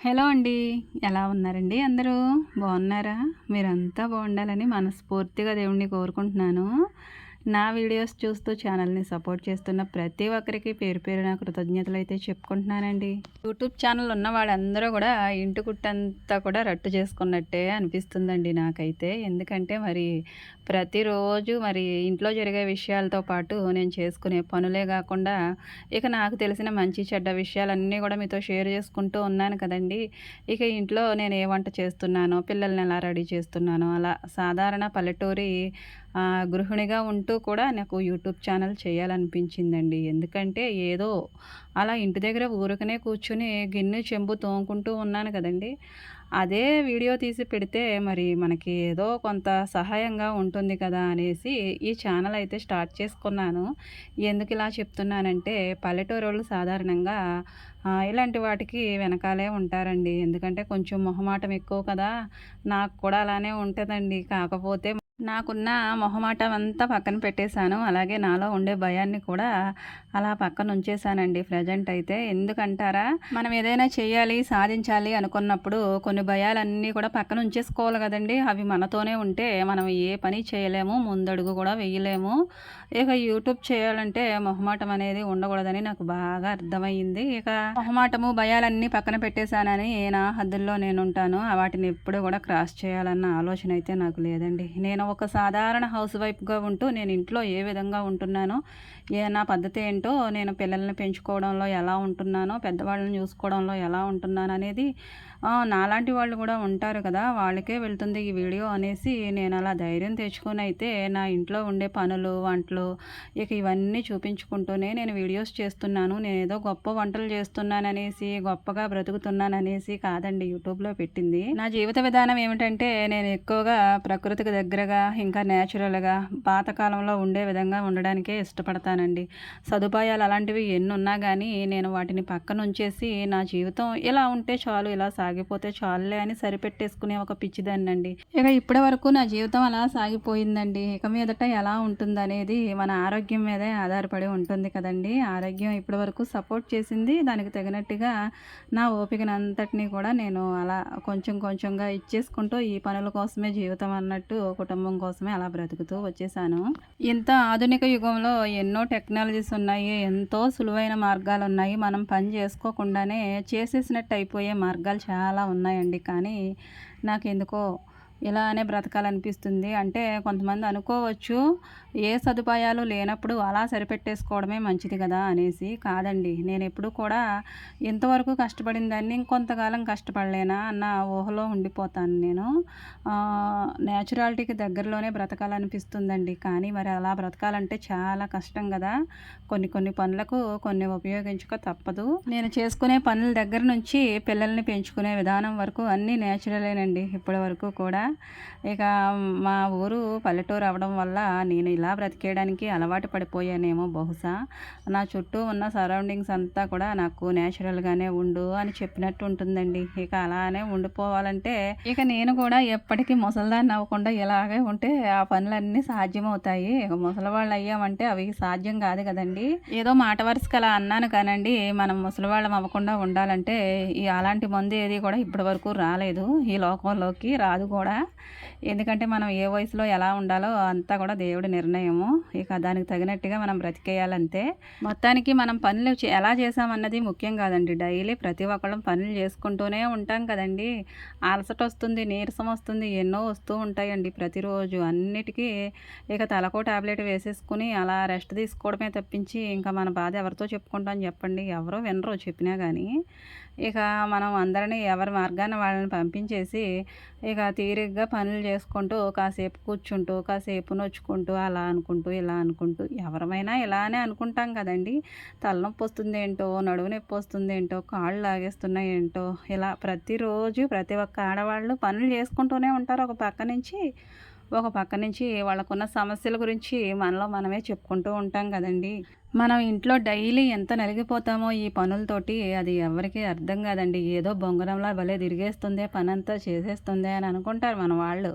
Hello అండి. ఎలా ఉన్నారండి అందరూ? బాగున్నారా? మీరంతా బాగుండాలని మనస్ఫూర్తిగా దేవుడిని కోరుకుంటున్నాను. నా వీడియోస్ చూస్తూ ఛానల్‌ని సపోర్ట్ చేస్తున్న ప్రతి ఒక్కరికి పేరు పేరున కృతజ్ఞతలైతే చెప్పుకుంటున్నానండి. యూట్యూబ్ ఛానల్ ఉన్న వాళ్ళందరూ కూడా ఇంటి గుట్టంతా కూడా రట్టు చేసుకున్నట్టే అనిపిస్తుందండి నాకైతే. ఎందుకంటే మరి ప్రతిరోజు మరి ఇంట్లో జరిగే విషయాలతో పాటు నేను చేసుకునే పనులే గాకుండా ఇక నాకు తెలిసిన మంచి చెడ్డ విషయాలన్నీ కూడా మీతో షేర్ చేసుకుంటూ ఉన్నాను కదండీ! ఇక ఇంట్లో నేను ఏ వంట చేస్తున్నానో, పిల్లల్ని ఎలా రెడీ చేస్తున్నానో అలా సాధారణ పల్లెటూరి గృహిణిగా ఉంటూ కూడా నాకు యూట్యూబ్ ఛానల్ చేయాలనిపించిందండి. ఎందుకంటే ఏదో అలా ఇంటి దగ్గర ఊరకనే కూర్చొని గిన్నె, చెంబు తోముకుంటూ ఉన్నాను కదండీ! అదే వీడియో తీసి పెడితే మరి మనకి ఏదో కొంత సహాయంగా ఉంటుంది కదా అనేసి ఈ ఛానల్ అయితే స్టార్ట్ చేసుకున్నాను. ఎందుకిలా చెప్తున్నానంటే పల్లెటూరోళ్ళు సాధారణంగా ఇలాంటి వాటికి వెనకాలే ఉంటారండి. ఎందుకంటే కొంచెం మొహమాటం ఎక్కువ కదా! నాకు కూడా అలానే ఉంటదండి. కాకపోతే నాకున్న మొహమాటం అంతా పక్కన పెట్టేశాను. అలాగే నాలో ఉండే భయాన్ని కూడా అలా పక్కనుంచేశానండి ప్రెజెంట్ అయితే. ఎందుకంటారా? మనం ఏదైనా చేయాలి, సాధించాలి అనుకున్నప్పుడు కొన్ని భయాలన్నీ కూడా పక్కన ఉంచేసుకోవాలి గదండీ! అవి మనతోనే ఉంటే మనం ఏ పని చేయలేము. ముందడుగు కూడా వేయలేము. ఇక యూట్యూబ్ చేయాలంటే మొహమాటం అనేది ఉండకూడదని నాకు బాగా అర్థమయ్యింది. ఇక మొహమాటము, భయాలన్నీ పక్కన పెట్టేశానని నా హద్దుల్లో నేనుంటాను. వాటిని ఎప్పుడు కూడా క్రాస్ చేయాలన్న ఆలోచన అయితే నాకు లేదండి. నేను ఒక సాధారణ హౌస్ వైఫ్‌గా ఉంటూ నేను ఇంట్లో ఏ విధంగా ఉంటున్నానో, నా పద్ధతి ఏంటో, నేను పిల్లల్ని పెంచుకోవడంలో ఎలా ఉంటున్నానో, పెద్దవాళ్ళని చూసుకోవడంలో ఎలా ఉంటున్నాననేది నాలాంటి వాళ్ళు కూడా ఉంటారు కదా! వాళ్ళకే వెళ్తుంది ఈ వీడియో అనేసి నేను అలా ధైర్యం తెచ్చుకొనైతే నా ఇంట్లో ఉండే పనులు, వంటలు ఇక ఇవన్నీ చూపించుకుంటూనే నేను వీడియోస్ చేస్తున్నాను. నేనేదో గొప్ప వంటలు చేస్తున్నాననేసి, గొప్పగా బ్రతుకుతున్నాననేసి కాదండి యూట్యూబ్‌లో పెట్టింది. నా జీవిత విధానం ఏమిటంటే నేను ఎక్కువగా ప్రకృతికి దగ్గరగా, ఇంకా నేచురల్‌గా పాతకాలంలో ఉండే విధంగా ఉండడానికే ఇష్టపడతానండి. సదుపాయాలు అలాంటివి ఎన్నున్నా గానీ నేను వాటిని పక్కనుంచేసి నా జీవితం ఇలా ఉంటే చాలు, ఇలా సాగిపోతే చాలులే అని సరిపెట్టేసుకునే ఒక పిచ్చిదాన్నండి. ఇక ఇప్పటి వరకు నా జీవితం అలా సాగిపోయిందండి. ఇక మీదట ఎలా ఉంటుందనేది మన ఆరోగ్యం మీదే ఆధారపడి ఉంటుంది కదండీ! ఆరోగ్యం ఇప్పటి వరకు సపోర్ట్ చేసింది. దానికి తగినట్టుగా నా ఓపికనంతటిని కూడా నేను అలా కొంచెం కొంచెంగా ఇచ్చేసుకుంటూ ఈ పనుల కోసమే జీవితం అన్నట్టు కుటుంబం కోసమే అలా బ్రతుకుతూ వచ్చేసాను. ఇంత ఆధునిక యుగంలో ఎన్నో టెక్నాలజీస్ ఉన్నాయి. ఎంతో సులువైన మార్గాలున్నాయి. మనం పని చేసుకోకుండానే చేసేసినట్టు అయిపోయే మార్గాలు చాలా ఉన్నాయండి. కానీ నాకెందుకో ఇలానే బ్రతకాలనిపిస్తుంది. అంటే కొంతమంది అనుకోవచ్చు, ఏ సదుపాయాలు లేనప్పుడు అలా సరిపెట్టేసుకోవడమే మంచిది కదా అనేసి. కాదండి. నేనెప్పుడూ కూడా ఇంతవరకు కష్టపడిన దాన్ని ఇంకొంతకాలం కష్టపడలేనా అన్న ఊహలో ఉండిపోతాను నేను. నేచురాలిటీకి దగ్గరలోనే బ్రతకాలనిపిస్తుందండి. కానీ మరి అలా బ్రతకాలంటే చాలా కష్టం గదా! కొన్ని కొన్ని పనులకు కొన్ని ఉపయోగించక తప్పదు. నేను చేసుకునే పనుల దగ్గర నుంచి పిల్లల్ని పెంచుకునే విధానం వరకు అన్నీ నేచురలేనండి ఇప్పటి వరకు కూడా. ఇక మా ఊరు పల్లెటూరు అవ్వడం వల్ల నేను ఇలా బ్రతికేయడానికి అలవాటు పడిపోయానేమో బహుశా. నా చుట్టూ ఉన్న సరౌండింగ్స్ అంతా కూడా నాకు నేచురల్‌గానే ఉండు అని చెప్పినట్టు ఉంటుందండి. ఇక అలానే ఉండిపోవాలంటే ఇక నేను కూడా ఎప్పటికీ ముసలిదాన్ని అవ్వకుండా ఇలాగే ఉంటే ఆ పనులన్నీ సాధ్యమవుతాయి. ఇక ముసలివాళ్ళు అయ్యామంటే అవి సాధ్యం కాదు కదండీ! ఏదో మాట వరుసకు అలా అన్నాను కానండి, మనం ముసలివాళ్ళం అవ్వకుండా ఉండాలంటే అలాంటి మందు ఏది కూడా ఇప్పటి వరకు రాలేదు. ఈ లోకంలోకి రాదు కూడా. ఎందుకంటే మనం ఏ వయసులో ఎలా ఉండాలో అంతా కూడా దేవుడి నిర్ణయము. ఇక దానికి తగినట్టుగా మనం బ్రతికేయాలంతే. మొత్తానికి మనం పనులు ఎలా చేసామన్నది ముఖ్యం కాదండి. డైలీ ప్రతి ఒక్కళ్ళం పనులు చేసుకుంటూనే ఉంటాం కదండీ! అలసట వస్తుంది, నీరసం వస్తుంది, ఎన్నో వస్తూ ఉంటాయండి ప్రతిరోజు. అన్నిటికీ ఇక తలకో టాబ్లెట్ వేసేసుకుని అలా రెస్ట్ తీసుకోవడమే తప్పించి ఇంకా మన బాధ ఎవరితో చెప్పుకుంటాం చెప్పండి? ఎవరు వినరు చెప్పినా గానీ. ఇక మనం అందరిని ఎవరి మార్గాన వాళ్ళని పంపించేసి ఇక తీరిగ్గా పనులు చేసుకుంటూ, కాసేపు కూర్చుంటూ, కాసేపు నొచ్చుకుంటూ, అలా అనుకుంటూ, ఇలా అనుకుంటూ ఎవరమైనా ఇలానే అనుకుంటాం కదండీ! తలనొప్పి వస్తుందేంటో, నడుము నొప్పి వస్తుందేంటో, కాళ్ళు లాగేస్తున్నాయేంటో, ఇలా ప్రతిరోజు ప్రతి ఒక్క ఆడవాళ్ళు పనులు చేసుకుంటూనే ఉంటారు ఒక పక్క నుంచి. ఒక పక్క నుంచి వాళ్ళకున్న సమస్యల గురించి మనలో మనమే చెప్పుకుంటూ ఉంటాం కదండీ! మనం ఇంట్లో డైలీ ఎంత నలిగిపోతామో ఈ పనులతోటి అది ఎవరికీ అర్థం కాదండి. ఏదో బొంగరంలా భలే తిరిగేస్తుందే, పనంతా చేసేస్తుందే అని అనుకుంటారు మన వాళ్ళు.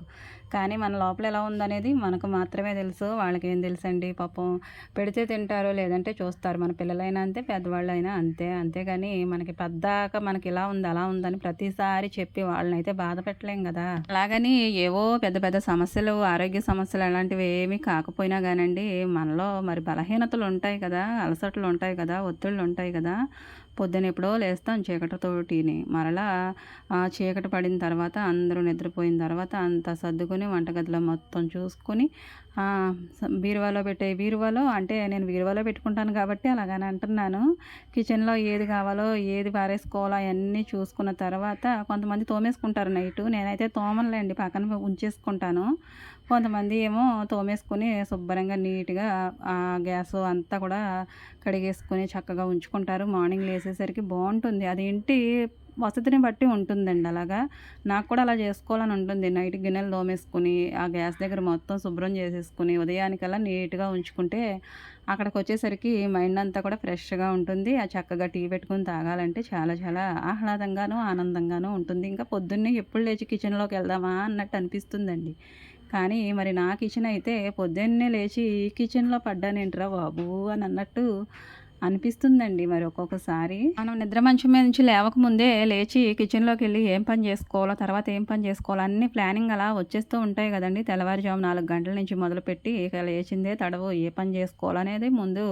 కానీ మన లోపల ఎలా ఉందనేది మనకు మాత్రమే తెలుసు. వాళ్ళకేం తెలుసండి పాపం. పెడితే తింటారు, లేదంటే చూస్తారు. మన పిల్లలైనా అంతే, పెద్దవాళ్ళైనా అంతే. అంతేగాని మనకి పద్దాక మనకి ఇలా ఉంది, అలా ఉందని ప్రతిసారి చెప్పి వాళ్ళనైతే బాధ పెట్టలేం గదా! అలాగని ఏవో పెద్ద పెద్ద సమస్యలు, ఆరోగ్య సమస్యలు అలాంటివి ఏమీ కాకపోయినా గానండి, మనలో మరి బలహీనతలుంటాయి కదా! అలసటలుంటాయి కదా! ఒత్తిళ్ళుంటాయి కదా! పొద్దున ఎప్పుడో లేస్తాం చీకటితోటిని. మరలా చీకటి పడిన తర్వాత అందరూ నిద్రపోయిన తర్వాత అంతా సర్దుకొని వంటగదిలో మొత్తం చూసుకొని బీరువాలో అంటే నేను బీరువాలో పెట్టుకుంటాను కాబట్టి అలాగని అంటున్నాను. కిచెన్‌లో ఏది కావాలో, ఏది పారేసుకోవాలో అయన్నీ చూసుకున్న తర్వాత కొంతమంది తోమేసుకుంటారు నైటు. నేనైతే తోమనులేండి, పక్కన ఉంచేసుకుంటాను. కొంతమంది ఏమో తోమేసుకొని శుభ్రంగా నీట్‌గా గ్యాసు అంతా కూడా కడిగేసుకొని చక్కగా ఉంచుకుంటారు. మార్నింగ్ లేసేసరికి బావుంటుంది. అదేంటి వసతిని బట్టి ఉంటుందండి అలాగా. నాకు కూడా అలా చేసుకోవాలని ఉంటుంది. నైట్ గిన్నెలు తోమేసుకొని, ఆ గ్యాస్ దగ్గర మొత్తం శుభ్రం చేసేసుకొని, ఉదయానికల్లా నీట్‌గా ఉంచుకుంటే, అక్కడికొచ్చేసరికి మైండ్ అంతా కూడా ఫ్రెష్‌గా ఉంటుంది. చక్కగా టీ పెట్టుకొని తాగాలంటే చాలా చాలా ఆహ్లాదంగాను, ఆనందంగాను ఉంటుంది. ఇంకా పొద్దున్నే ఎప్పుడు లేచి కిచెన్‌లోకెళ్దామా అన్నట్టు అనిపిస్తుందండి. కానీ మరి నా కిచెన్ అయితే పొద్దున్నే లేచి ఈ కిచెన్‌లో పడ్డానేంట్రా బాబు అని అన్నట్టు అనిపిస్తుందండి మరి ఒక్కొక్కసారి. మనం నిద్ర మంచం మీద నుంచి లేవకముందే లేచి కిచెన్‌లోకెళ్ళి ఏం పని జేసుకోవాలో, తర్వాత ఏం పని జేసుకోవాలో అన్నీ ప్లానింగ్ అలా వచ్చేస్తూ ఉంటాయి గదండీ. తెల్లవారుజాము 4 గంటల నుంచి మొదలుపెట్టి ఇక లేచిందే తడవు ఏ పని జేసుకోవాలనేది ముందు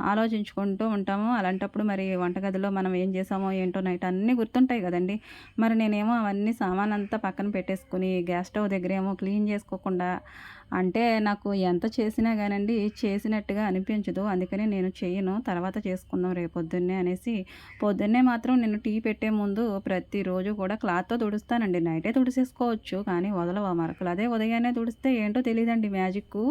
ఆలోచించుకుంటూ ఉంటాము. అలాంటప్పుడు మరి వంటగదిలో మనం ఏం చేసామో ఏంటో నైట్ అన్నీ గుర్తుంటాయి గదండీ. మరి నేనేమో అవన్నీ సామానంతా పక్కన పెట్టేసుకొని గ్యాస్ స్టవ్ దగ్గరేమో క్లీన్ జేసుకోకుండా అంటే నాకు ఎంత చేసినా గానండి చేసినట్టుగా అనిపించదు. అందుకని నేను చెయ్యను. తర్వాత చేసుకుందాం రేపొద్దున్నే అనేసి పొద్దున్నే మాత్రం నేను టీ పెట్టే ముందు ప్రతిరోజు కూడా క్లాత్‌తో తుడుస్తానండి. నైటే తుడిసేసుకోవచ్చు కానీ వదలవు ఆ మరకలు. అదే ఉదయాన్నే తుడిస్తే ఏంటో తెలీదండి మ్యాజిక్కు.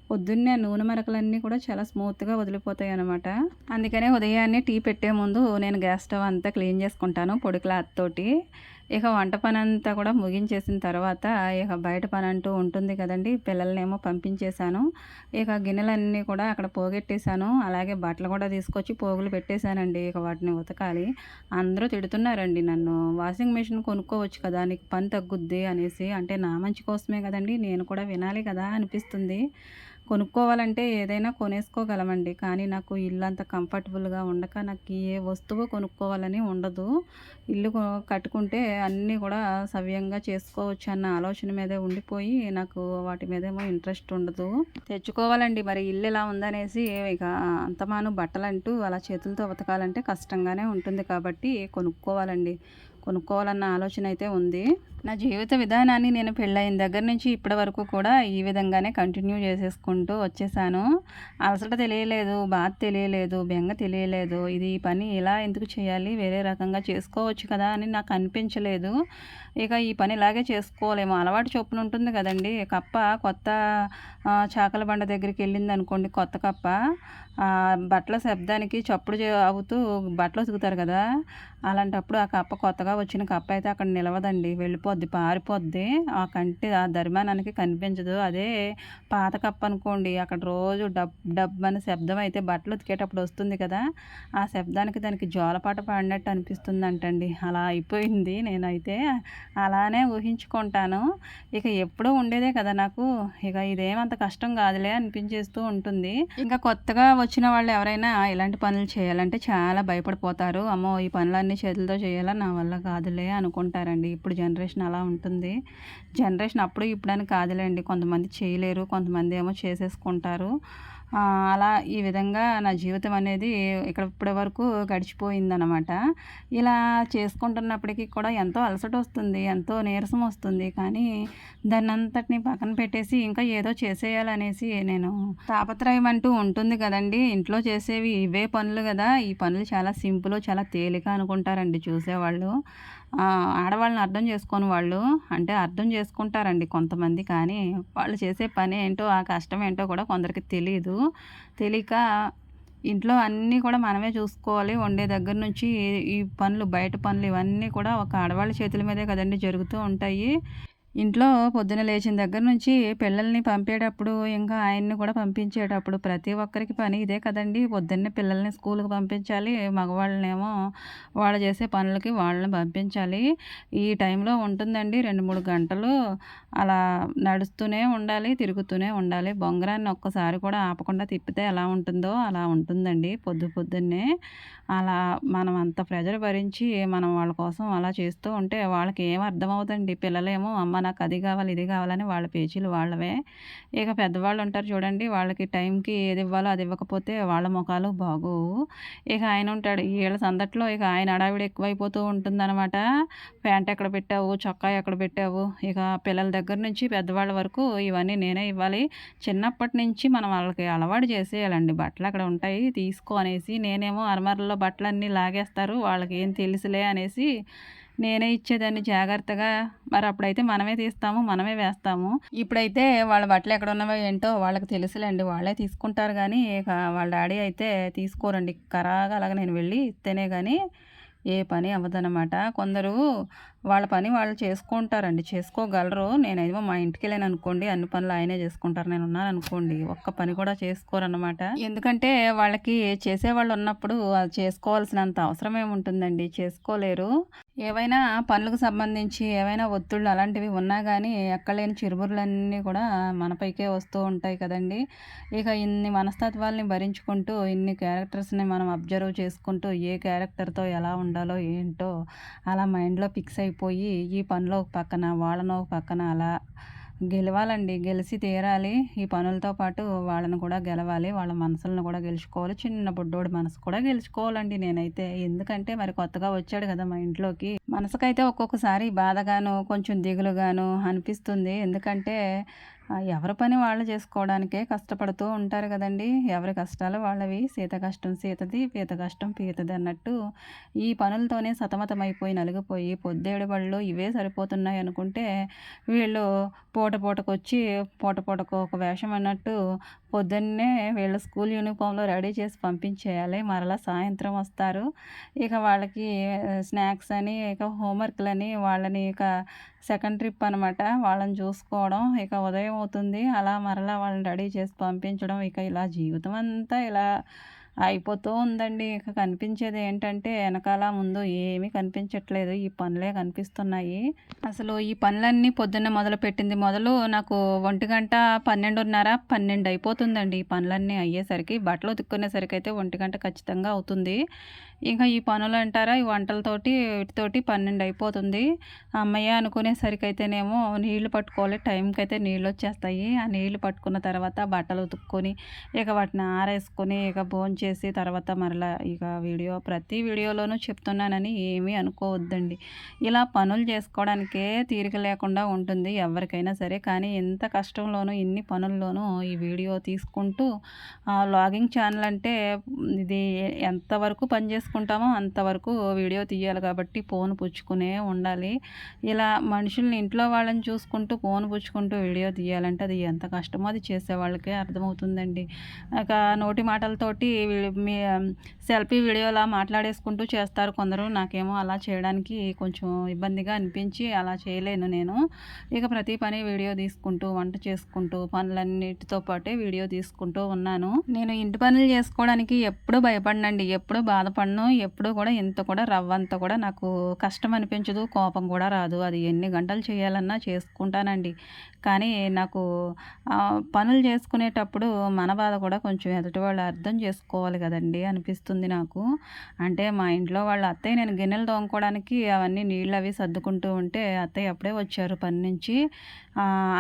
పొద్దున్నే నూనె మరకలన్నీ కూడా చాలా స్మూత్‌గా వదిలిపోతాయనమాట. అందుకనే ఉదయాన్నే టీ పెట్టే ముందు నేను గ్యాస్ స్టవ్ అంతా క్లీన్ చేసుకుంటాను పొడి క్లాత్ తోటి. ఇక వంట పనంతా కూడా ముగించేసిన తర్వాత ఇక బయట పనంటూ ఉంటుంది కదండీ! పిల్లలనేమో పంపించేశాను. ఇక గిన్నెలన్నీ కూడా అక్కడ పోగెట్టేశాను. అలాగే బట్టలు కూడా తీసుకొచ్చి పోగులు పెట్టేశానండి. ఇక వాటిని ఉతకాలి. అందరూ తిడుతున్నారండి నన్ను. వాషింగ్ మెషిన్ కొనుక్కోవచ్చు కదా! నీకు పని తగ్గుద్ది అనేసి. అంటే నా మంచి కోసమే కదండీ! నేను కూడా వినాలి కదా అనిపిస్తుంది. కొనుక్కోవాలంటే ఏదైనా కొనేసుకోగలమండి. కానీ నాకు ఇల్లంత కంఫర్టబుల్‌గా ఉండక నాకు ఏ వస్తువు కొనుక్కోవాలని ఉండదు. ఇల్లు కట్టుకుంటే అన్నీ కూడా సవ్యంగా చేసుకోవచ్చన్న ఆలోచన మీదే ఉండిపోయి నాకు వాటి మీదేమో ఇంట్రెస్ట్ ఉండదు. తెచ్చుకోవాలండి మరి ఇల్లు ఇలా ఉందనేసి ఇక అంతమాను బట్టలంటూ అలా చేతులతో ఉతకాలంటే కష్టంగానే ఉంటుంది కాబట్టి కొనుక్కోవాలండి. కొనుక్కోవాలన్న ఆలోచన అయితే ఉంది. నా జీవిత విధానాన్ని నేను పెళ్ళయిన దగ్గర నుంచి ఇప్పటి వరకు కూడా ఈ విధంగానే కంటిన్యూ చేసేసుకుంటూ వచ్చేసాను. అలసట తెలియలేదు, బాధ తెలియలేదు, బెంగ తెలియలేదు. ఈ పని ఇలా ఎందుకు చేయాలి? వేరే రకంగా చేసుకోవచ్చు కదా అని నాకు అనిపించలేదు. ఇక ఈ పని ఇలాగే చేసుకోలేము. అలవాటు చొప్పున ఉంటుంది కదండీ! కప్ప కొత్త చాకల బండ దగ్గరికెళ్ళిందనుకోండి కొత్త కప్ప, బట్టల శబ్దానికి చప్పుడు అవుతూ బట్టలు ఉతుకుతారు కదా! అలాంటప్పుడు ఆ కప్ప కొత్తగా వచ్చిన కప్ప అయితే అక్కడ నిలవదండి. వెళ్ళిపోద్ది, పారిపోద్ది. ఆ దరిమానానికి కనిపించదు. అదే పాత కప్ప అనుకోండి, అక్కడ రోజు డబ్ డబ్ అని శబ్దం అయితే బట్టలు ఉతికేటప్పుడు వస్తుంది కదా! ఆ శబ్దానికి దానికి జోలపాట పాడినట్టు అనిపిస్తుందంటండి. అలా అయిపోయింది. నేనైతే అలానే ఊహించుకుంటాను. ఇక ఎప్పుడూ ఉండేదే కదా నాకు. ఇక ఇదేమంత కష్టం కాదులే అనిపించేస్తూ ఉంటుంది. ఇంకా కొత్తగా వచ్చిన వాళ్ళు ఎవరైనా ఇలాంటి పనులు చేయాలంటే చాలా భయపడిపోతారు. అమ్మో! ఈ పనులన్నీ చేతులతో చేయాలా? నా వల్ల కాదులే అనుకుంటారండి. ఇప్పుడు జనరేషన్ అలా ఉంటుంది. జనరేషన్ అప్పుడు ఇప్పుడని కాదులేండి. కొంతమంది చేయలేరు. కొంతమంది ఏమో చేసేసుకుంటారు. అలా ఈ విధంగా నా జీవితం అనేది ఇప్పటి వరకు గడిచిపోయిందనమాట. ఇలా చేసుకుంటున్నప్పటికీ కూడా ఎంతో అలసటొస్తుంది. ఎంతో నీరసం వస్తుంది. కానీ దాన్నంతటిని పక్కన పెట్టేసి ఇంకా ఏదో చేసేయాలనేసి నేను తాపత్రయం అంటూ ఉంటుంది కదండీ! ఇంట్లో చేసేవి ఇవే పనులు గదా! ఈ పనులు చాలా సింపులు, చాలా తేలిక అనుకుంటారండి చూసేవాళ్ళు. ఆడవాళ్ళని అర్థం చేసుకోని వాళ్ళు అంటే అర్థం చేసుకుంటారండి కొంతమంది. కానీ వాళ్ళు చేసే పని ఏంటో, ఆ కష్టం ఏంటో కూడా కొందరికి తెలీదు. తెలీక ఇంట్లో అన్నీ కూడా మనమే చూసుకోవాలి. వండే దగ్గర నుంచి ఈ పనులు, బయట పనులు ఇవన్నీ కూడా ఒక ఆడవాళ్ళ చేతుల మీదే కదండీ జరుగుతూ ఉంటాయి. ఇంట్లో పొద్దున లేచిన దగ్గర నుంచి పిల్లల్ని పంపేటప్పుడు, ఇంకా ఆయన్ని కూడా పంపించేటప్పుడు ప్రతి ఒక్కరికి పని ఇదే కదండీ! పొద్దున్నే పిల్లల్ని స్కూలుకి పంపించాలి. మగవాళ్ళనేమో వాళ్ళు చేసే పనులకి వాళ్ళని పంపించాలి. ఈ టైంలో ఉంటుందండి 2, 3 గంటలు అలా నడుస్తూనే ఉండాలి, తిరుగుతూనే ఉండాలి. బొంగరాన్ని ఒక్కసారి కూడా ఆపకుండా తిప్పితే ఎలా ఉంటుందో అలా ఉంటుందండి పొద్దున్నే. అలా మనం అంత ప్రెషర్ భరించి మనం వాళ్ళ కోసం అలా చేస్తూ ఉంటే వాళ్ళకేం అర్థమవుతండి. పిల్లలేమో అమ్మ నాకు అది కావాలి, ఇది కావాలని వాళ్ళ పేచీలు వాళ్ళవే. ఇక పెద్దవాళ్ళు ఉంటారు చూడండి, వాళ్ళకి టైంకి ఏది ఇవ్వాలో అది ఇవ్వకపోతే వాళ్ళ మొఖాలు బాగోవు. ఇక ఆయన ఉంటాడు. ఈళ్ళ సందట్లో ఇక ఆయన హడావిడి ఎక్కువైపోతూ ఉంటుందనమాట. ప్యాంట్ ఎక్కడ పెట్టావు? చొక్కా ఎక్కడ పెట్టావు? ఇక పిల్లల దగ్గర నుంచి పెద్దవాళ్ళ వరకు ఇవన్నీ నేనే ఇవ్వాలి. చిన్నప్పటి నుంచి మనం వాళ్ళకి అలవాటు చేసేయాలండి. బట్టలు అక్కడ ఉంటాయి తీసుకో అనేసి. నేనేమో అరమరలో బట్టలన్నీ లాగేస్తారు. వాళ్ళకేం తెలుసులే అనేసి నేనే ఇచ్చేదాన్ని జాగ్రత్తగా. మరి అప్పుడైతే మనమే తీస్తాము, మనమే వేస్తాము. ఇప్పుడైతే వాళ్ళ బట్టలు ఎక్కడున్నవో ఏంటో వాళ్ళకి తెలుసులేండి. వాళ్ళే తీసుకుంటారు గానీ, ఇక వాళ్ళ డాడీ అయితే తీసుకోరండి. ఖరాగా అలాగ నేను వెళ్ళి ఇస్తేనే గానీ ఏ పని అవ్వదనమాట. కొందరు వాళ్ళ పని వాళ్ళు చేసుకుంటారండి. చేసుకోగలరు. నేనేమో మా ఇంటికెళ్ళాననుకోండి, అన్ని పనులు ఆయనే చేసుకుంటారు. నేనున్నాననుకోండి, ఒక్క పని కూడా చేసుకోరనమాట. ఎందుకంటే వాళ్ళకి చేసేవాళ్ళున్నప్పుడు అది చేసుకోవాల్సినంత అవసరం ఏముంటుందండి, చేసుకోలేరు. ఏవైనా పనులకు సంబంధించి ఏవైనా ఒత్తిళ్ళు అలాంటివి ఉన్నా గానీ ఎక్కడలేని చిరుబుర్లన్నీ కూడా మనపైకే వస్తూ ఉంటాయి కదండీ! ఇక ఇన్ని మనస్తత్వాల్ని భరించుకుంటూ, ఇన్ని క్యారెక్టర్స్‌ని మనం అబ్జర్వ్ చేసుకుంటూ, ఏ క్యారెక్టర్‌తో ఎలా ఉండాలో ఏంటో అలా మైండ్‌లో ఫిక్స్ అయిపోయి, ఈ పనిలో ఒక పక్కన, వాళ్ళనో ఒక పక్కన అలా గెలవాలండి. గెలిసి తీరాలి. ఈ పనులతో పాటు వాళ్ళని కూడా గెలవాలి. వాళ్ళ మనసులను కూడా గెలుచుకోవాలి. చిన్న బుడ్డోడి మనసు కూడా గెలుచుకోవాలండి నేనైతే. ఎందుకంటే మరి కొత్తగా వచ్చాడు కదా మా ఇంట్లోకి. మనసుకైతే ఒక్కొక్కసారి బాధగాను, కొంచెం దిగులుగాను అనిపిస్తుంది. ఎందుకంటే ఎవరి పని వాళ్ళు చేసుకోవడానికే కష్టపడుతూ ఉంటారు కదండీ! ఎవరి కష్టాలు వాళ్ళవి. సీత కష్టం సీతది, పీత కష్టం పీతది అన్నట్టు ఈ పనులతోనే సతమతమైపోయి, నలిగిపోయి పొద్దేడు బడులు ఇవే సరిపోతున్నాయి అనుకుంటే, వీళ్ళు పూటకొచ్చి పూటకు ఒక వేషం అన్నట్టు పొద్దున్నే వీళ్ళ స్కూల్ యూనిఫామ్‌లో రెడీ చేసి పంపించేయాలి. మరలా సాయంత్రం వస్తారు. ఇక వాళ్ళకి స్నాక్స్ అని, ఇక హోంవర్క్‌లని వాళ్ళని ఇక సెకండ్ ట్రిప్ అనమాట. వాళ్ళని చూసుకోవడం. ఇక ఉదయం అవుతుంది. అలా మరలా వాళ్ళని రెడీ చేసి పంపించడం. ఇక ఇలా జీవితం అంతా ఇలా అయిపోతూ ఉందండి. ఇక కనిపించేది ఏంటంటే ఎనకాల, ముందు ఏమీ కనిపించట్లేదు. ఈ పనులే కనిపిస్తున్నాయి. అసలు ఈ పనులన్నీ పొద్దున్న మొదలుపెట్టింది మొదలు నాకు 1:00, 12:30, 12 అయిపోతుందండి ఈ పనులన్నీ అయ్యేసరికి. బట్టలు ఉతుక్కునేసరికైతే 1:00 ఖచ్చితంగా అవుతుంది. ఇంకా ఈ పనులంటారా, ఈ వంటలతోటి వీటితోటి 12 అయిపోతుంది. హమ్మయ్య అనుకునేసరికైతేనేమో నీళ్లు పట్టుకోవాలి. టైంకైతే నీళ్ళొచ్చేస్తాయి. ఆ నీళ్లు పట్టుకున్న తర్వాత బట్టలు ఉతుక్కొని, ఇక వాటిని ఆరేసుకొని, ఇక భోంచేసి తర్వాత మరలా ఇక ప్రతి వీడియోలోనూ చెప్తున్నానని ఏమీ అనుకోవద్దండి. ఇలా పనులు చేసుకోవడానికే తీరిక లేకుండా ఉంటుంది ఎవరికైనా సరే. కానీ ఇంత కష్టంలోనూ, ఇన్ని పనుల్లోనూ ఈ వీడియో తీసుకుంటూ వ్లాగింగ్ ఛానల్ అంటే ఇది ఎంతవరకు పని చేసుకుంటామో అంతవరకు వీడియో తీయాలి కాబట్టి ఫోన్ పుచ్చుకునే ఉండాలి. ఇలా మనుషుల్ని, ఇంట్లో వాళ్ళని చూసుకుంటూ ఫోన్ పుచ్చుకుంటూ వీడియో తీయాలంటే అది ఎంత కష్టమో అది చేసేవాళ్ళకే అర్థమవుతుందండి. ఇక నోటి మాటలతోటి మీ సెల్ఫీ వీడియోలా మాట్లాడేసుకుంటూ చేస్తారు కొందరు. నాకేమో అలా చేయడానికి కొంచెం ఇబ్బందిగా అనిపించి అలా చేయలేను నేను. ఇక ప్రతి పని వీడియో తీసుకుంటూ, వంట చేసుకుంటూ, పనులన్నిటితో పాటే వీడియో తీసుకుంటూ ఉన్నాను. నేను ఇంటి పనులు చేసుకోవడానికి ఎప్పుడూ భయపడనండి. ఎప్పుడూ బాధపడను. ఎప్పుడూ కూడా ఇంత కూడా రవ్వంత కూడా నాకు కష్టం అనిపించదు. కోపం కూడా రాదు. అది ఎన్ని గంటలు చేయాలన్నా చేసుకుంటానండి. కానీ నాకు పనులు చేసుకునేటప్పుడు మన బాధ కూడా కొంచెం ఎదుటి వాళ్ళు అర్థం చేసుకోవాలి కదండీ అనిపిస్తుంది నాకు. అంటే మా ఇంట్లో వాళ్ళ అత్తయ్య, నేను గిన్నెలు తోముకోవడానికి అవన్నీ నీళ్ళు అవి సర్దుకుంటూ ఉంటే అత్తయ్య అప్పుడే వచ్చారు పని నుంచి.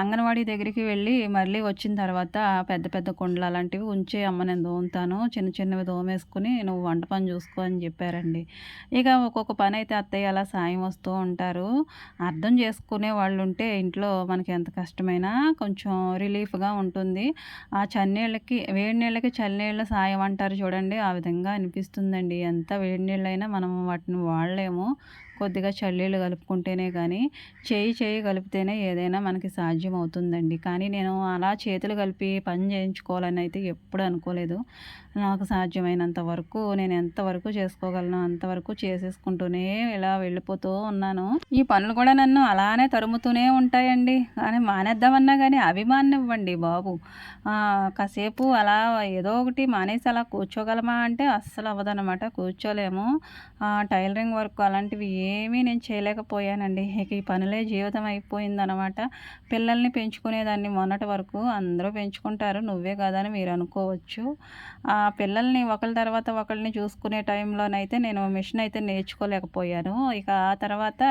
అంగన్వాడీ దగ్గరికి వెళ్ళి మళ్ళీ వచ్చిన తర్వాత పెద్ద పెద్ద కుండలు అలాంటివి ఉంచే అమ్మ, నేను తోముతాను, చిన్న చిన్నవి తోమేసుకుని నువ్వు వంట పని చూసుకో అని చెప్పారండి. ఇక ఒక్కొక్క పని అయితే అత్తయ్య అలా సాయం వస్తూ ఉంటారు. అర్థం చేసుకునే వాళ్ళు ఉంటే ఇంట్లో మనకి ఎంత కష్టమైనా కొంచెం రిలీఫ్గా ఉంటుంది. ఆ చన్నీళ్ళకి, వేడి నీళ్ళకి చన్నీళ్ళ సాయం అంటారు చూడండి, ఆ విధంగా అనిపిస్తుందండి. ఎంత వేడి నీళ్ళైనా మనం వాటిని వాడలేము. కొద్దిగా చన్నీళ్ళు కలుపుకుంటేనే కానీ, చేయి కలిపితేనే ఏదైనా మనకి సాధ్యం అవుతుందండి. కానీ నేను అలా చేతులు కలిపి పని చేయించుకోవాలని అయితే ఎప్పుడు అనుకోలేదు. నాకు సాధ్యమైనంత వరకు నేను ఎంతవరకు చేసుకోగలను అంతవరకు చేసేసుకుంటూనే ఇలా వెళ్ళిపోతూ ఉన్నాను. ఈ పనులు కూడా నన్ను అలానే తరుముతూనే ఉంటాయండి. కానీ మానేద్దామన్నా కానీ అవి మాననివ్వండి బాబు. కాసేపు అలా ఏదో ఒకటి మానేసి అలా కూర్చోగలమా అంటే అస్సలు అవ్వదనమాట. కూర్చోలేము. టైలరింగ్ వర్క్ అలాంటివి ఏమీ నేను చేయలేకపోయానండి. ఇక ఈ పనులే జీవితం అయిపోయిందనమాట. పిల్లల్ని పెంచుకునేదాన్ని మొన్నటి వరకు. అందరూ పెంచుకుంటారు, నువ్వే కదా అని మీరు అనుకోవచ్చు. ఆ పిల్లల్ని ఒకళ్ళ తర్వాత ఒకళ్ళని చూసుకునే టైంలోనైతే నేను మిషన్ అయితే నేర్చుకోలేకపోయాను. ఇక ఆ తర్వాత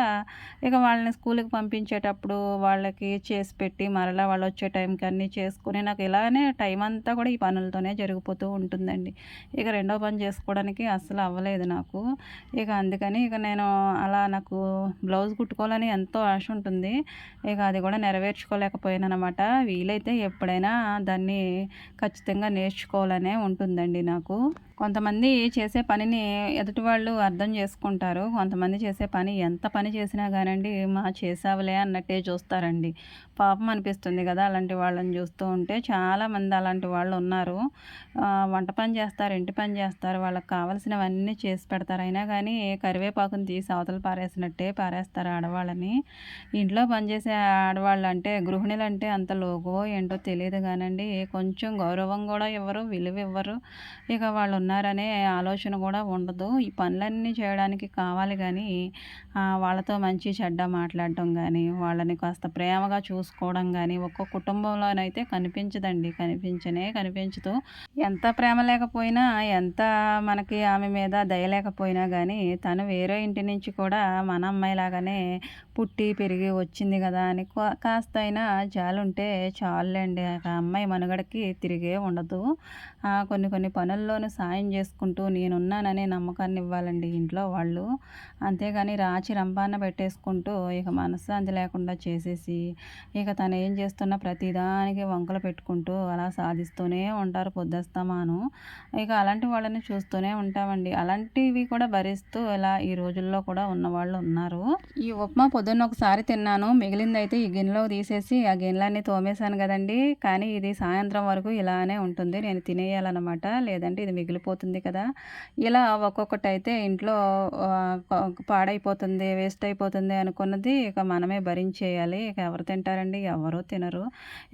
ఇక వాళ్ళని స్కూల్‌కి పంపించేటప్పుడు వాళ్ళకి చేసి పెట్టి మరలా వాళ్ళు వచ్చే టైంకి అన్నీ చేసుకొని నాకు ఇలానే టైం అంతా కూడా ఈ పనులతోనే జరిగిపోతూ ఉంటుందండి. ఇక రెండో పని చేసుకోవడానికి అస్సలు అవ్వలేదు నాకు. ఇక అందుకని ఇక నేను అలా నాకు బ్లౌజ్ కుట్టుకోవాలని ఎంతో ఆశ ఉంటుంది. ఇక అది కూడా నెరవేర్చుకోలేకపోయాననమాట. వీలైతే ఎప్పుడైనా దాన్ని ఖచ్చితంగా నేర్చుకోవాలనే ఉంటుందండి నాకు. కొంతమంది చేసే పనిని ఎదుటి వాళ్ళు అర్థం చేసుకుంటారు. కొంతమంది చేసే పని ఎంత పని చేసినా కానండి, చేసావులే అన్నట్టే చూస్తారండి. పాపం అనిపిస్తుంది కదా అలాంటి వాళ్ళని చూస్తూ ఉంటే. చాలామంది అలాంటి వాళ్ళు ఉన్నారు. వంట పని చేస్తారు, ఇంటి పని చేస్తారు, వాళ్ళకి కావాల్సినవన్నీ చేసి పెడతారు. అయినా కానీ కరివేపాకుని తీసి అవతల పారేసినట్టే పారేస్తారు ఆడవాళ్ళని. ఇంట్లో పనిచేసే ఆడవాళ్ళు అంటే గృహిణులు అంటే అంత లోగో ఏంటో తెలియదు కానండి, కొంచెం గౌరవం కూడా ఇవ్వరు, విలువ ఇవ్వరు. ఇక వాళ్ళు ఉన్నారనే ఆలోచన కూడా ఉండదు. ఈ పనులన్నీ చేయడానికి కావాలి కానీ వాళ్ళతో మంచి చెడ్డ మాట్లాడడం కానీ, వాళ్ళని కాస్త ప్రేమగా చూసుకోవడం కానీ ఒక్కో కుటుంబంలోనైతే కనిపించదండి. కనిపించదు. ఎంత ప్రేమ లేకపోయినా, ఎంత మనకి ఆమె మీద దయ లేకపోయినా కానీ తను వేరే ఇంటి నుంచి కూడా మన అమ్మాయిలాగానే పుట్టి పెరిగి వచ్చింది కదా అని కాస్త అయినా జాలుంటే చాలులేండి. ఆ అమ్మాయి మనుగడకి తిరిగే ఉండదు. కొన్ని కొన్ని పనుల్లోనూ సాయం చేసుకుంటూ నేనున్నాననే నమ్మకాన్ని ఇవ్వాలండి ఇంట్లో వాళ్ళు. అంతేగాని రాచి రంపాన పెట్టేసుకుంటూ ఇక మనశ్శాంతి లేకుండా చేసేసి ఇక తను ఏం చేస్తున్న ప్రతిదానికి వంకలు పెట్టుకుంటూ అలా సాధిస్తూనే ఉంటారు పొద్దస్తమాను. ఇక అలాంటి వాళ్ళని చూస్తూనే ఉంటామండి. అలాంటివి కూడా భరిస్తూ ఇలా ఈ రోజుల్లో కూడా ఉన్నవాళ్ళు ఉన్నారు. ఈ ఉప్మా పొద్దున్న ఒకసారి తిన్నాను. మిగిలిందైతే ఈ గిన్నెలో తీసేసి ఆ గిన్నెలన్నీ తోమేశాను కదండి. కానీ ఇది సాయంత్రం వరకు ఇలానే ఉంటుంది. నేను తినేయాలన్నమాట. లేదంటే ఇది మిగిలిపోతుంది కదా. ఇలా ఒక్కొక్కటైతే ఇంట్లో పాడైపోతుంది, వేస్ట్ అయిపోతుంది అనుకున్నది ఇక మనమే భరించేయాలి. ఇక ఎవరు తింటారండి? ఎవరు తినరు.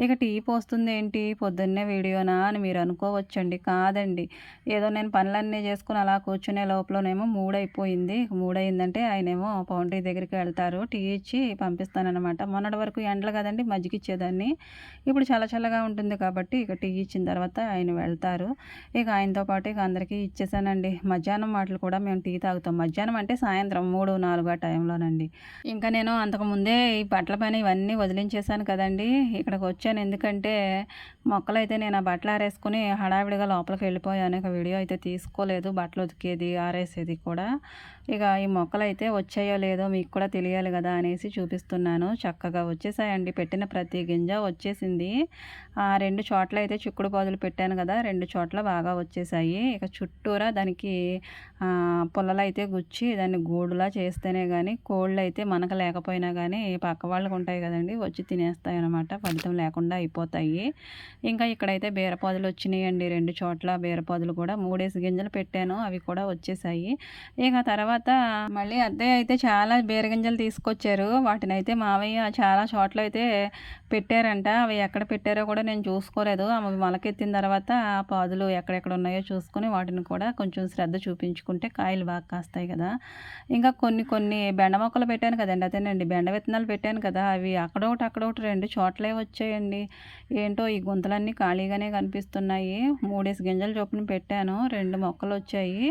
ఇక టీ పోస్తుంది ఏంటి పొద్దున్నే వీడియోనా అని మీరు అనుకోవచ్చండి. కాదండి, ఏదో నేను పనులన్నీ చేసుకుని అలా కూర్చునే లోపలనేమో 3 అయిపోయింది. 3 అయిందంటే ఆయనేమో పౌంట్రీ దగ్గరికి వెళ్తారు. టీ ఇచ్చి పంపిస్తానన్నమాట. మొన్నటి వరకు ఎండలు కదండి, మజ్జిగ ఇచ్చేదాన్ని. ఇప్పుడు చల్లగా ఉంటుంది కాబట్టి ఇక టీ ఇచ్చిన తర్వాత ఆయన వెళ్తారు. ఇక ఆయనతో పాటు ఇక అందరికీ ఇచ్చేసానండి. మధ్యాహ్నం మాటలు కూడా మేము టీ తాగుతాం. మధ్యాహ్నం అంటే సాయంత్రం 3, 4 ఆ టైంలోనండి. ఇంకా నేను అంతకుముందే ఈ బట్టల పని ఇవన్నీ వదిలించేసాను కదండీ. ఇక్కడికి వచ్చాను ఎందుకంటే మొక్కలైతే నేను ఆ బట్టలు ఆరేసుకుని హడావిడిగా లోపలికి వెళ్ళిపోయాను. ఇక వీడియో అయితే తీసుకోలేదు. బట్టలు ఉతికేది, ఆరేసేది కూడా. ఇక ఈ మొక్కలైతే వచ్చాయో లేదో మీకు కూడా తెలియాలి కదా అనేసి చూపిస్తున్నాను. చక్కగా వచ్చేసాయండి. పెట్టిన ప్రతి గింజ వచ్చేసింది. 2 చోట్ల అయితే చిక్కుడు పాదులు పెట్టాను కదా, 2 చోట్ల బాగా వచ్చేసాయి. ఇక చుట్టూరా దానికి పుల్లలైతే గుచ్చి దాన్ని గూడులా చేస్తేనే కానీ కోళ్ళైతే మనకు లేకపోయినా కానీ పక్క వాళ్ళకు ఉంటాయి కదండి, వచ్చి తినేస్తాయి అనమాట. ఫలితం లేకుండా అయిపోతాయి. ఇంకా ఇక్కడైతే బీరపాదులు వచ్చినాయండి. 2 చోట్ల బీరపాదులు కూడా 3 గింజలు పెట్టాను, అవి కూడా వచ్చేసాయి. ఇక తర్వాత మళ్ళీ అత్తయ్య అయితే చాలా బీరగింజలు తీసుకొచ్చారు. వాటినైతే మావయ్య చాలా చోట్ల అయితే పెట్టారంట. అవి ఎక్కడ పెట్టారో కూడా నేను చూసుకోలేదు. అవి మొలకెత్తిన తర్వాత ఆ పాదులు ఎక్కడెక్కడ ఉన్నాయో చూసుకొని వాటిని కూడా కొంచెం శ్రద్ధ చూపించుకుంటే కాయలు బాగా కాస్తాయి కదా. ఇంకా కొన్ని బెండ మొక్కలు పెట్టాను కదండి, అదేనండి బెండ విత్తనాలు పెట్టాను కదా, అవి అక్కడొకటి 2 చోట్లే వచ్చాయండి. ఏంటో ఈ గుంతలన్నీ ఖాళీగానే కనిపిస్తున్నాయి. 3 గింజలు చొప్పున పెట్టాను, 2 మొక్కలు వచ్చాయి.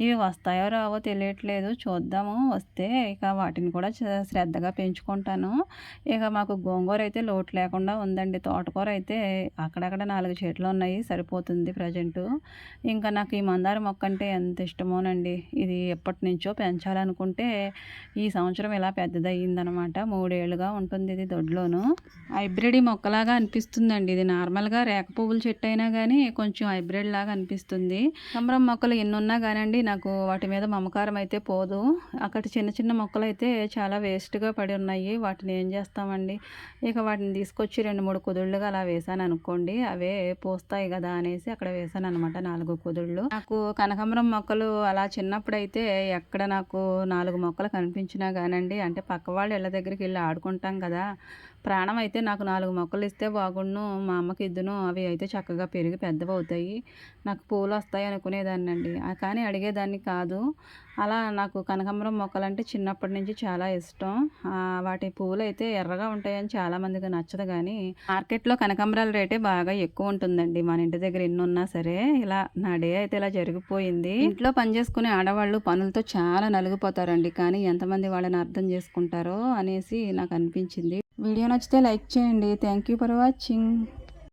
ఇవి వస్తాయో రావో తెలియట్లేదు, చూద్దాము. వస్తే ఇక వాటిని కూడా శ్రద్ధగా పెంచుకుంటాను. ఇక మాకు గోంగూర అయితే లోటు లేకుండా ఉందండి. తోటకూర అయితే అక్కడక్కడ 4 చెట్లు ఉన్నాయి, సరిపోతుంది ప్రజెంటు. ఇంకా నాకు ఈ మందార మొక్క అంటే ఎంత ఇష్టమోనండి. ఇది ఎప్పటి నుంచో పెంచాలనుకుంటే ఈ సంవత్సరం ఇలా పెద్దదయ్యిందనమాట. 3 ఏళ్ళుగా ఉంటుంది ఇది దొడ్లోను. హైబ్రిడ్ మొక్కలాగా అనిపిస్తుందండి. ఇది నార్మల్గా రేక పువ్వుల చెట్టు అయినా కానీ కొంచెం హైబ్రిడ్ లాగా అనిపిస్తుంది. కమరం మొక్కలు ఎన్నున్నా కానండి నాకు వాటి మీద మమకారం అయితే పోదు. అక్కడ చిన్న మొక్కలు అయితే చాలా వేస్ట్గా పడి ఉన్నాయి. వాటిని ఏం చేస్తామండి, ఇక వాటిని తీసుకొచ్చి 2, 3 కుదుళ్ళుగా అలా వేసాను అనుకోండి, అవే పోస్తాయి కదా అనేసి అక్కడ వేసాను అనమాట 4 కుదుళ్ళు. వచ్చేవాళ్ళు. నాకు కనకాంబరం మొక్కలు అలా చిన్నప్పుడైతే ఎక్కడ నాకు 4 మొక్కలు కనిపించినా గానండి, అంటే పక్క వాళ్ళ ఇళ్ళ దగ్గరికి వెళ్ళి ఆడుకుంటాం కదా! ప్రాణం అయితే నాకు 4 మొక్కలు ఇస్తే బాగుండును, మా అమ్మకి ఇద్దును. అవి అయితే చక్కగా పెరిగి పెద్దవవుతాయి. నాకు పూలొస్తాయి అనుకునేదాన్నండి. కానీ అడిగేదాన్ని కాదు. అలా నాకు కనకాంబరం మొక్కలంటే చిన్నప్పటి నుంచి చాలా ఇష్టం. వాటి పువ్వులైతే ఎర్రగా ఉంటాయని చాలామందికి నచ్చదు గానీ, మార్కెట్‌లో కనకాంబరాల రేటే బాగా ఎక్కువుంటుందండి. మన ఇంటి దగ్గర ఎన్నున్నా సరే. ఇలా నా డే అయితే ఇలా జరిగిపోయింది. ఇంట్లో పని చేసుకునే ఆడవాళ్ళు పనులతో చాలా నలిగిపోతారండి. కానీ ఎంతమంది వాళ్ళని అర్థం చేసుకుంటారో అనేసి నాకనిపించింది. వీడియో నచ్చితే లైక్ చేయండి. Thank you for watching.